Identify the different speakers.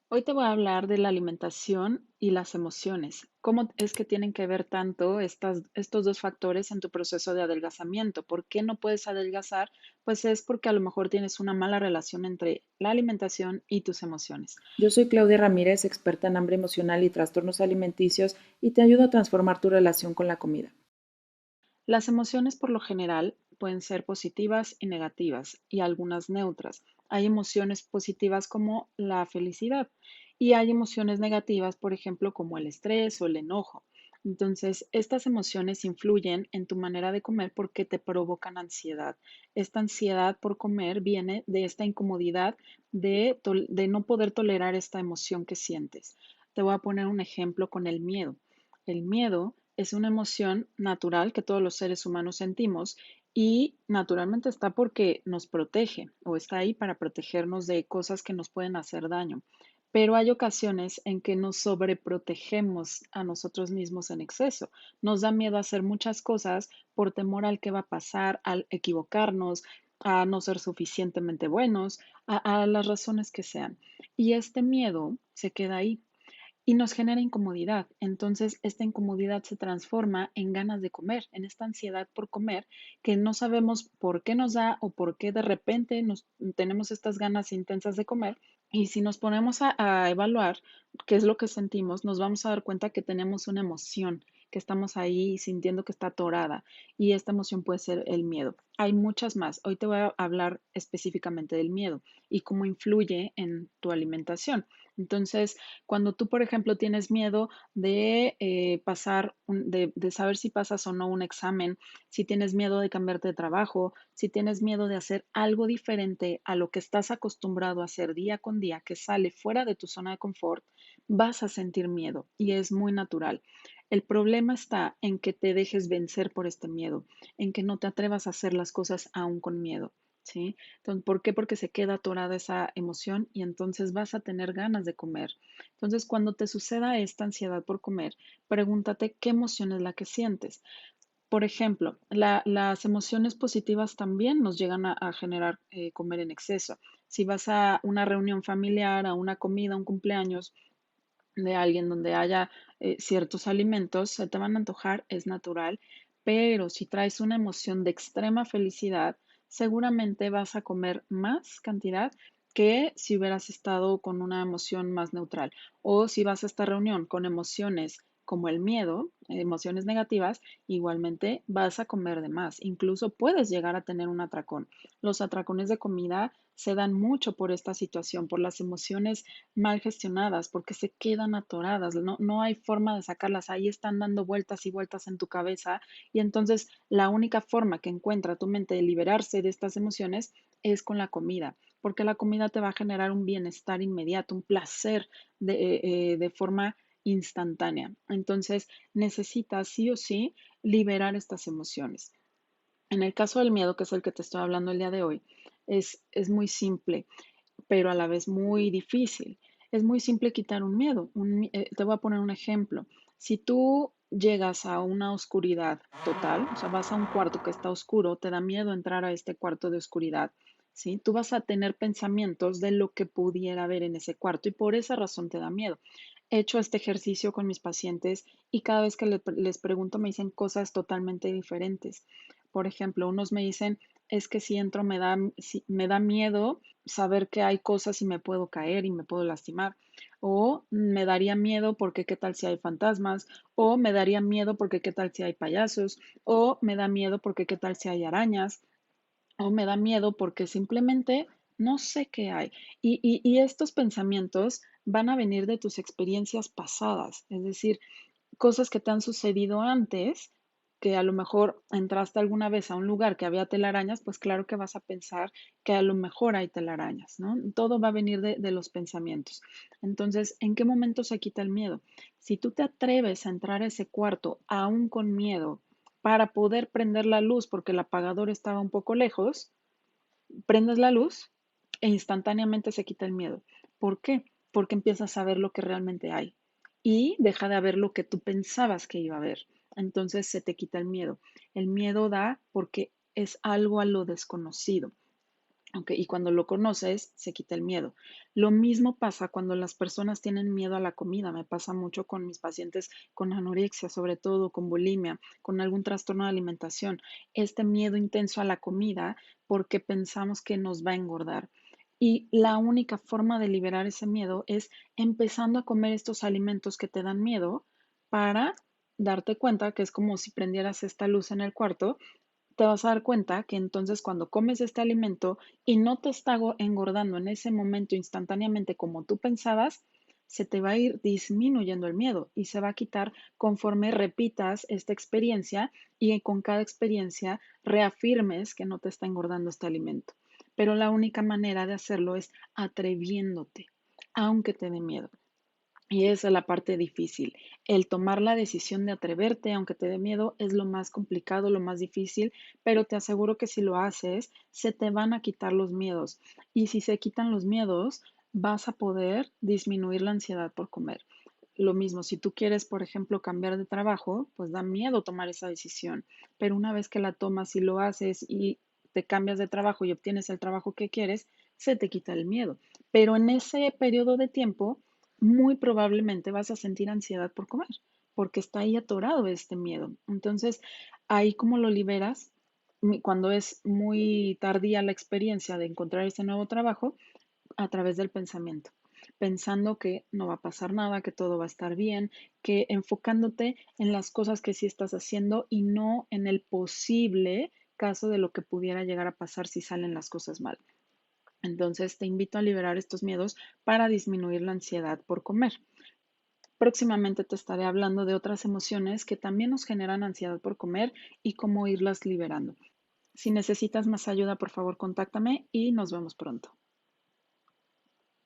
Speaker 1: Hoy te voy a hablar de la alimentación y las emociones. ¿Cómo es que tienen que ver tanto estos dos factores en tu proceso de adelgazamiento? ¿Por qué no puedes adelgazar? Pues es porque a lo mejor tienes una mala relación entre la alimentación y tus emociones.
Speaker 2: Yo soy Claudia Ramírez, experta en hambre emocional y trastornos alimenticios, y te ayudo a transformar tu relación con la comida.
Speaker 1: Las emociones por lo general pueden ser positivas y negativas y algunas neutras. Hay emociones positivas como la felicidad y hay emociones negativas, por ejemplo, como el estrés o el enojo. Entonces, estas emociones influyen en tu manera de comer porque te provocan ansiedad. Esta ansiedad por comer viene de esta incomodidad de no poder tolerar esta emoción que sientes. Te voy a poner un ejemplo con el miedo. El miedo es una emoción natural que todos los seres humanos sentimos y naturalmente está porque nos protege o está ahí para protegernos de cosas que nos pueden hacer daño. Pero hay ocasiones en que nos sobreprotegemos a nosotros mismos en exceso. Nos da miedo hacer muchas cosas por temor al que va a pasar, al equivocarnos, a no ser suficientemente buenos, a las razones que sean. Y este miedo se queda ahí y nos genera incomodidad. Entonces, esta incomodidad se transforma en ganas de comer, en esta ansiedad por comer que no sabemos por qué nos da o por qué de repente tenemos estas ganas intensas de comer. Y si nos ponemos a evaluar qué es lo que sentimos, nos vamos a dar cuenta que tenemos una emoción, que estamos ahí sintiendo que está atorada. Y esta emoción puede ser el miedo. Hay muchas más. Hoy te voy a hablar específicamente del miedo y cómo influye en tu alimentación. Entonces, cuando tú, por ejemplo, tienes miedo de de saber si pasas o no un examen, si tienes miedo de cambiarte de trabajo, si tienes miedo de hacer algo diferente a lo que estás acostumbrado a hacer día con día, que sale fuera de tu zona de confort, vas a sentir miedo y es muy natural. El problema está en que te dejes vencer por este miedo, en que no te atrevas a hacer las cosas aún con miedo. ¿Sí? Entonces, ¿por qué? Porque se queda atorada esa emoción y entonces vas a tener ganas de comer. Entonces, cuando te suceda esta ansiedad por comer, pregúntate qué emoción es la que sientes. Por ejemplo, las emociones positivas también nos llegan a generar comer en exceso. Si vas a una reunión familiar, a una comida, a un cumpleaños de alguien donde haya ciertos alimentos, se te van a antojar, es natural, pero si traes una emoción de extrema felicidad, seguramente vas a comer más cantidad que si hubieras estado con una emoción más neutral. O si vas a esta reunión con emociones como el miedo, emociones negativas, igualmente vas a comer de más. Incluso puedes llegar a tener un atracón. Los atracones de comida se dan mucho por esta situación, por las emociones mal gestionadas, porque se quedan atoradas, no hay forma de sacarlas, ahí están dando vueltas y vueltas en tu cabeza y entonces la única forma que encuentra tu mente de liberarse de estas emociones es con la comida, porque la comida te va a generar un bienestar inmediato, un placer de forma instantánea. Entonces necesitas sí o sí liberar estas emociones. En el caso del miedo, que es el que te estoy hablando el día de hoy, es muy simple pero a la vez muy difícil. Es muy simple quitar un miedo. Te voy a poner un ejemplo. Si tú llegas a una oscuridad total, o sea, vas a un cuarto que está oscuro, te da miedo entrar a este cuarto de oscuridad, ¿sí? Tú vas a tener pensamientos de lo que pudiera haber en ese cuarto y por esa razón te da miedo. He hecho este ejercicio con mis pacientes y cada vez que les pregunto me dicen cosas totalmente diferentes. Por ejemplo, unos me dicen, es que si entro me da miedo saber que hay cosas y me puedo caer y me puedo lastimar. O me daría miedo porque qué tal si hay fantasmas. O me daría miedo porque qué tal si hay payasos. O me da miedo porque qué tal si hay arañas. O me da miedo porque simplemente no sé qué hay. Y estos pensamientos van a venir de tus experiencias pasadas, es decir, cosas que te han sucedido antes, que a lo mejor entraste alguna vez a un lugar que había telarañas, pues claro que vas a pensar que a lo mejor hay telarañas, ¿no? Todo va a venir de los pensamientos. Entonces, ¿en qué momento se quita el miedo? Si tú te atreves a entrar a ese cuarto aún con miedo para poder prender la luz porque el apagador estaba un poco lejos, prendes la luz e instantáneamente se quita el miedo. ¿Por qué? Porque empiezas a ver lo que realmente hay y deja de haber lo que tú pensabas que iba a haber. Entonces se te quita el miedo. El miedo da porque es algo a lo desconocido. Ok, y cuando lo conoces, se quita el miedo. Lo mismo pasa cuando las personas tienen miedo a la comida. Me pasa mucho con mis pacientes con anorexia, sobre todo con bulimia, con algún trastorno de alimentación. Este miedo intenso a la comida porque pensamos que nos va a engordar. Y la única forma de liberar ese miedo es empezando a comer estos alimentos que te dan miedo para darte cuenta que es como si prendieras esta luz en el cuarto. Te vas a dar cuenta que entonces cuando comes este alimento y no te está engordando en ese momento instantáneamente como tú pensabas, se te va a ir disminuyendo el miedo y se va a quitar conforme repitas esta experiencia y con cada experiencia reafirmes que no te está engordando este alimento. Pero la única manera de hacerlo es atreviéndote, aunque te dé miedo. Y esa es la parte difícil. El tomar la decisión de atreverte, aunque te dé miedo, es lo más complicado, lo más difícil, pero te aseguro que si lo haces, se te van a quitar los miedos. Y si se quitan los miedos, vas a poder disminuir la ansiedad por comer. Lo mismo, si tú quieres, por ejemplo, cambiar de trabajo, pues da miedo tomar esa decisión, pero una vez que la tomas y lo haces y te cambias de trabajo y obtienes el trabajo que quieres, se te quita el miedo. Pero en ese periodo de tiempo, muy probablemente vas a sentir ansiedad por comer, porque está ahí atorado este miedo. Entonces, ahí como lo liberas, cuando es muy tardía la experiencia de encontrar ese nuevo trabajo, a través del pensamiento, pensando que no va a pasar nada, que todo va a estar bien, que enfocándote en las cosas que sí estás haciendo y no en el posible caso de lo que pudiera llegar a pasar si salen las cosas mal. Entonces, te invito a liberar estos miedos para disminuir la ansiedad por comer. Próximamente te estaré hablando de otras emociones que también nos generan ansiedad por comer y cómo irlas liberando. Si necesitas más ayuda, por favor, contáctame y nos vemos pronto.